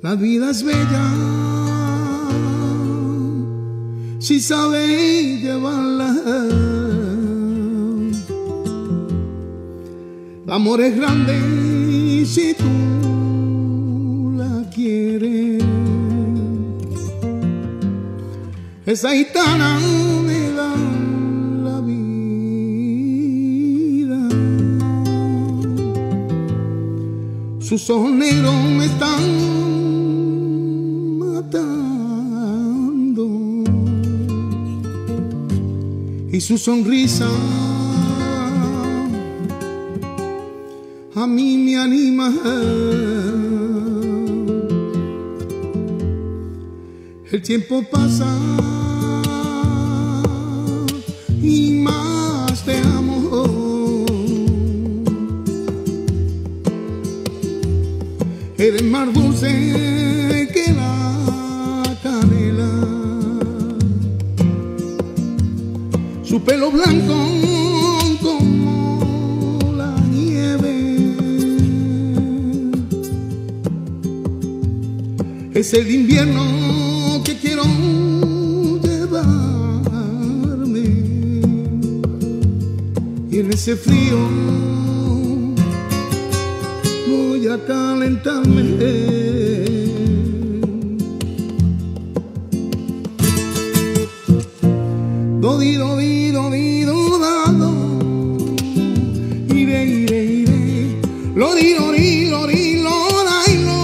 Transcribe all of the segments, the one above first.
La vida es bella si sabes llevarla. El amor es grande si tú la quieres. Esa gitana me da la vida. Sus ojos negros me están matando y su sonrisa a mí me anima. El tiempo pasa y más te amo. Eres más dulce que la canela. Su pelo blanco como la nieve. Es el invierno que quiero llevarme, y en ese frío voy a calentarme. Dodi, dodi, dodi, dodado, iré, iré, iré, lori, lori, lori, lorai, lo,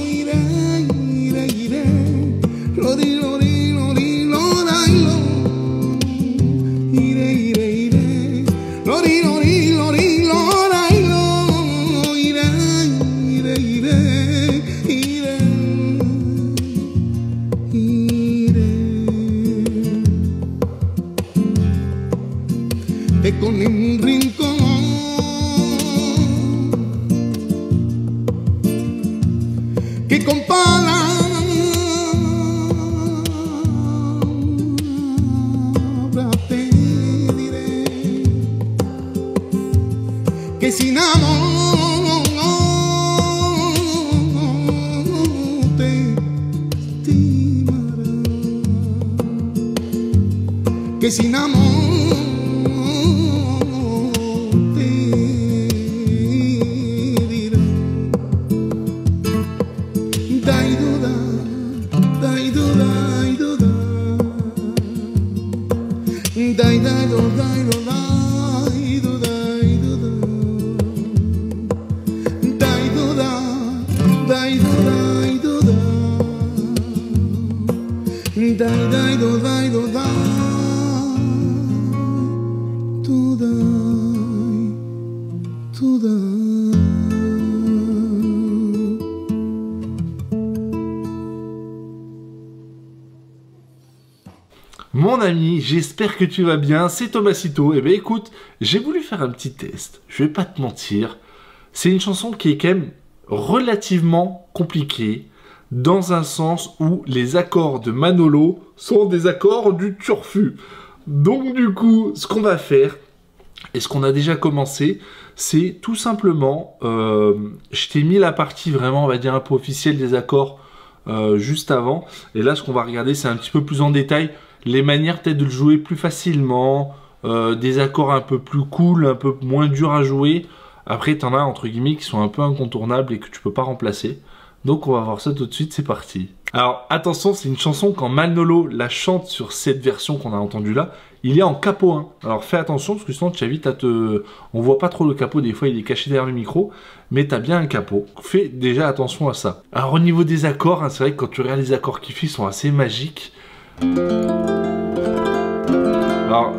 iré, iré, iré, lori, lori, lori, lorai, lo, iré, iré, iré, lori, lori, lori, lorai, lo, iré, iré, iré, iré, iré. Te con un rincón que con palabras te diré que sin amor te estimará, que sin amor Mon ami, j'espère que tu vas bien, c'est Thomasito. Eh bien écoute, j'ai voulu faire un petit test, je vais pas te mentir. C'est une chanson qui est quand même relativement compliquée, dans un sens où les accords de Manolo sont des accords du turfu. Donc du coup, ce qu'on va faire, et ce qu'on a déjà commencé, c'est tout simplement, je t'ai mis la partie vraiment, on va dire un peu officielle des accords juste avant. Et là, ce qu'on va regarder, c'est un petit peu plus en détail les manières peut-être de le jouer plus facilement, des accords un peu plus cool, un peu moins durs à jouer. Après, t'en as entre guillemets qui sont un peu incontournables et que tu peux pas remplacer. Donc on va voir ça tout de suite, c'est parti. Alors attention, c'est une chanson quand Manolo la chante sur cette version qu'on a entendue là, il est en capot 1. Alors fais attention parce que sinon tu as vite à te... On voit pas trop le capot, des fois il est caché derrière le micro, mais tu as bien un capot. Fais déjà attention à ça. Alors au niveau des accords, hein, c'est vrai que quand tu regardes les accords qu'il fait, ils sont assez magiques. Alors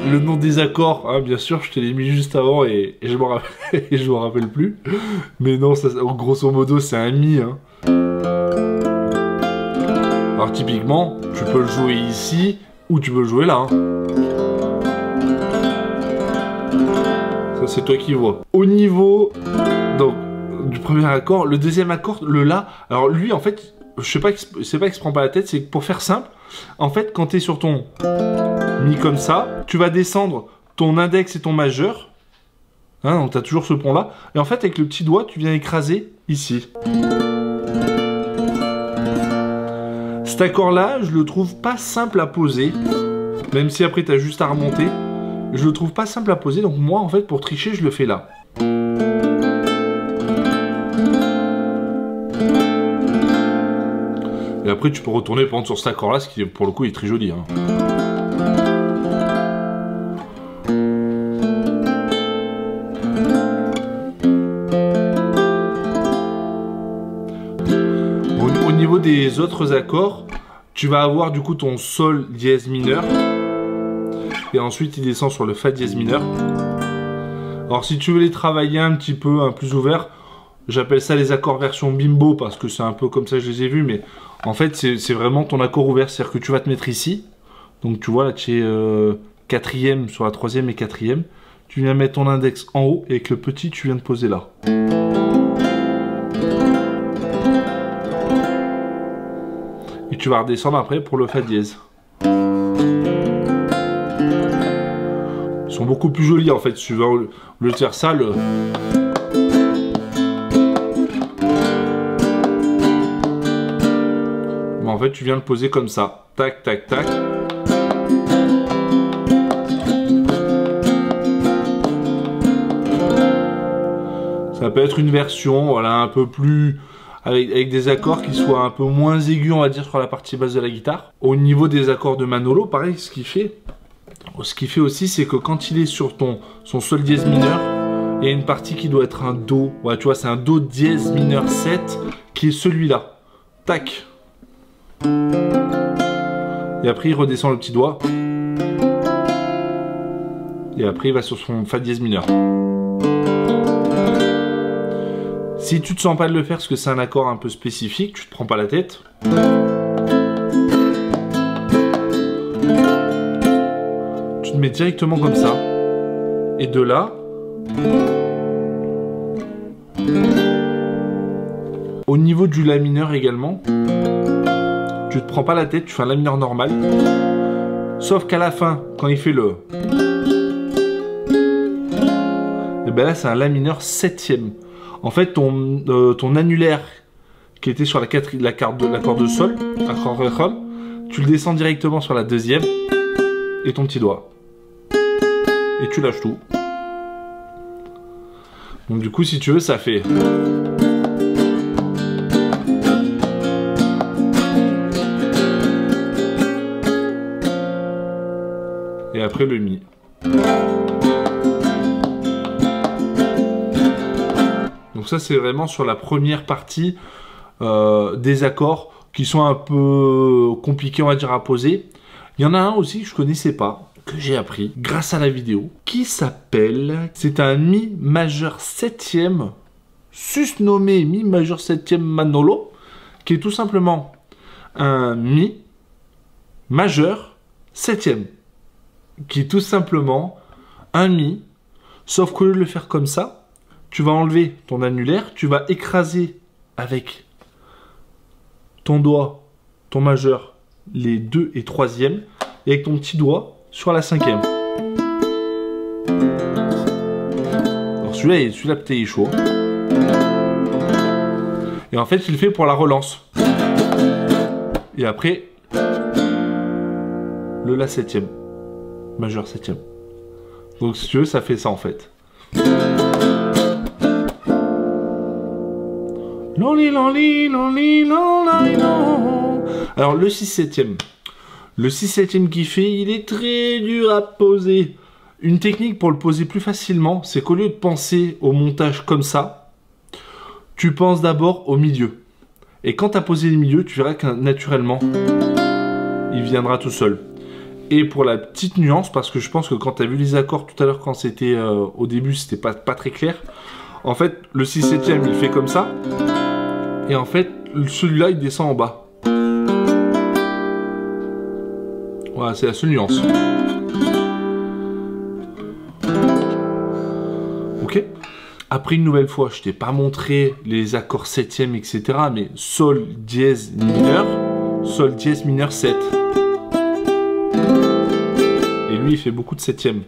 le nom des accords, hein, bien sûr, je te l'ai mis juste avant et je m'en rappelle plus. Mais non, ça, grosso modo, c'est un mi. Hein. Alors typiquement, tu peux le jouer ici ou tu peux le jouer là. Hein. Ça, c'est toi qui vois. Au niveau donc, du premier accord, le deuxième accord, le La. Alors lui, en fait, je sais pas, c'est pas qu'il se prend pas la tête, c'est que pour faire simple, en fait, quand tu es sur ton Mi comme ça, tu vas descendre ton index et ton majeur. Hein, donc tu as toujours ce pont là. Et en fait, avec le petit doigt, tu viens écraser ici. Cet accord-là, je le trouve pas simple à poser. Même si après, tu as juste à remonter. Je le trouve pas simple à poser. Donc moi, en fait, pour tricher, je le fais là. Et après, tu peux retourner par exemple sur cet accord-là, ce qui, pour le coup, est très joli. Hein. Au niveau des autres accords, tu vas avoir du coup ton sol dièse mineur. Et ensuite, il descend sur le fa dièse mineur. Alors, si tu veux les travailler un petit peu plus ouverts, j'appelle ça les accords version bimbo parce que c'est un peu comme ça que je les ai vus, mais en fait c'est vraiment ton accord ouvert, c'est-à-dire que tu vas te mettre ici, donc tu vois là tu es quatrième sur la troisième et quatrième, tu viens mettre ton index en haut et avec le petit tu viens de poser là. Et tu vas redescendre après pour le fa dièse. Ils sont beaucoup plus jolis en fait, si tu veux, au lieu de faire ça, en fait, tu viens le poser comme ça. Tac, tac, tac. Ça peut être une version, voilà, un peu plus... Avec des accords qui soient un peu moins aigus, on va dire, sur la partie basse de la guitare. Au niveau des accords de Manolo, pareil, ce qu'il fait aussi, c'est que quand il est sur son sol dièse mineur, il y a une partie qui doit être un Do. Ouais, tu vois, c'est un Do dièse mineur 7, qui est celui-là. Tac. Et après il redescend le petit doigt. Et après il va sur son fa dièse mineur. Si tu te sens pas de le faire parce que c'est un accord un peu spécifique, tu te prends pas la tête. Tu te mets directement comme ça. Et de là, au niveau du la mineur également, tu te prends pas la tête, tu fais un la mineur normal. Sauf qu'à la fin, quand il fait le... Et ben là, c'est un la mineur septième. En fait, ton annulaire qui était sur l'accord de sol, accord rechom, tu le descends directement sur la deuxième et ton petit doigt. Et tu lâches tout. Donc du coup, si tu veux, ça fait... Et après le mi. Donc ça c'est vraiment sur la première partie des accords qui sont un peu compliqués on va dire à poser. Il y en a un aussi que je connaissais pas, que j'ai appris grâce à la vidéo, qui s'appelle, c'est un mi majeur septième, susnommé mi majeur septième Manolo, qui est tout simplement un mi majeur septième. Qui est tout simplement un mi, sauf qu'au lieu de le faire comme ça, tu vas enlever ton annulaire, tu vas écraser avec ton doigt, ton majeur, les 2 et 3e, et avec ton petit doigt sur la 5e. Alors celui-là peut-être il est chaud. Et en fait, il le fait pour la relance. Et après, le la 7e. Majeur 7e. Donc si tu veux, ça fait ça en fait. Alors le 6/7e. Le 6/7e qu'il fait, il est très dur à poser. Une technique pour le poser plus facilement, c'est qu'au lieu de penser au montage comme ça, tu penses d'abord au milieu. Et quand tu as posé le milieu, tu verras que naturellement, il viendra tout seul. Et pour la petite nuance, parce que je pense que quand tu as vu les accords tout à l'heure, quand c'était au début, c'était pas très clair. En fait, le 6/7e, il fait comme ça. Et en fait, celui-là, il descend en bas. Voilà, c'est la seule nuance. Ok. Après, une nouvelle fois, je t'ai pas montré les accords 7e, etc. Mais Sol dièse mineur, Sol dièse mineur 7. Et lui, il fait beaucoup de 7e.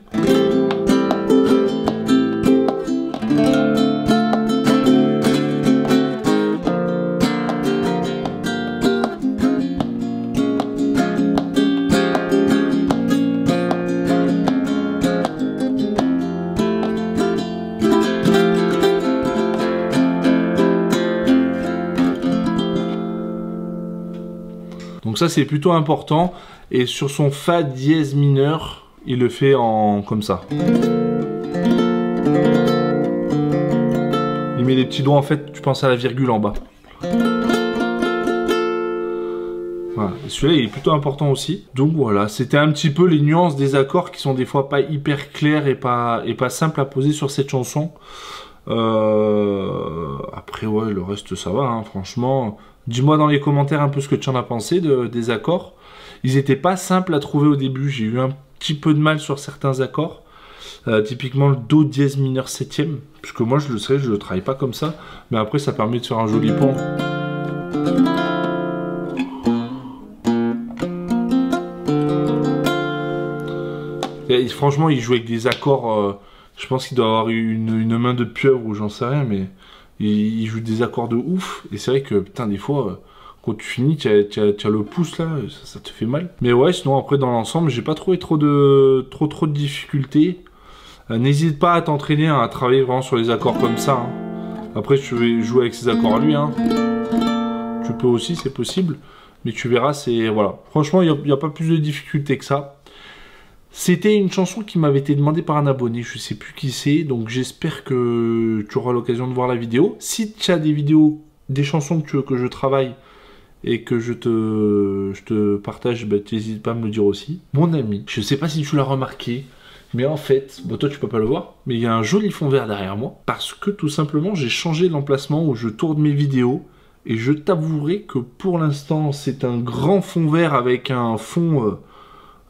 Donc ça c'est plutôt important. Et sur son Fa dièse mineur, il le fait en comme ça. Il met des petits doigts, en fait, tu penses à la virgule en bas. Voilà. Celui-là il est plutôt important aussi. Donc voilà, c'était un petit peu les nuances des accords qui sont des fois pas hyper clairs et pas simples à poser sur cette chanson. Après ouais, le reste ça va, hein, franchement. Dis-moi dans les commentaires un peu ce que tu en as pensé des accords. Ils étaient pas simples à trouver au début, j'ai eu un petit peu de mal sur certains accords. Typiquement le Do dièse mineur 7ème, puisque moi je le sais, je le travaille pas comme ça, mais après ça permet de faire un joli pont. Et franchement, il joue avec des accords. Je pense qu'il doit avoir une main de pieuvre ou j'en sais rien, mais il joue des accords de ouf. Et c'est vrai que putain, des fois, quand tu finis, tu as le pouce là, ça te fait mal. Mais ouais, sinon après dans l'ensemble, j'ai pas trouvé trop de difficultés. N'hésite pas à t'entraîner à travailler vraiment sur les accords comme ça. Hein. Après, tu veux jouer avec ces accords à lui. Hein. Tu peux aussi, c'est possible. Mais tu verras, c'est voilà. Franchement, il n'y a pas plus de difficultés que ça. C'était une chanson qui m'avait été demandée par un abonné, je sais plus qui c'est, donc j'espère que tu auras l'occasion de voir la vidéo. Si tu as des vidéos, des chansons que tu veux que je travaille et que je te partage, bah, n'hésite pas à me le dire aussi. Mon ami, je sais pas si tu l'as remarqué, mais en fait, bon, toi tu peux pas le voir, mais il y a un joli fond vert derrière moi, parce que tout simplement j'ai changé l'emplacement où je tourne mes vidéos, et je t'avouerai que pour l'instant c'est un grand fond vert avec un fond...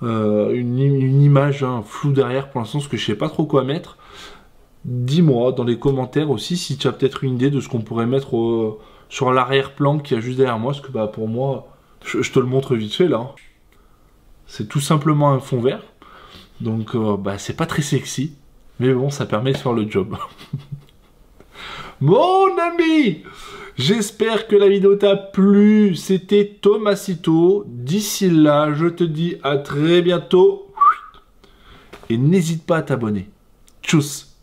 une image floue derrière pour l'instant, parce que je sais pas trop quoi mettre. Dis-moi dans les commentaires aussi si tu as peut-être une idée de ce qu'on pourrait mettre sur l'arrière-plan qui est juste derrière moi, parce que bah, pour moi, je te le montre vite fait là. C'est tout simplement un fond vert, donc bah, c'est pas très sexy, mais bon, ça permet de faire le job. Mon ami, j'espère que la vidéo t'a plu. C'était Thomasito. D'ici là, je te dis à très bientôt. Et n'hésite pas à t'abonner. Tchuss.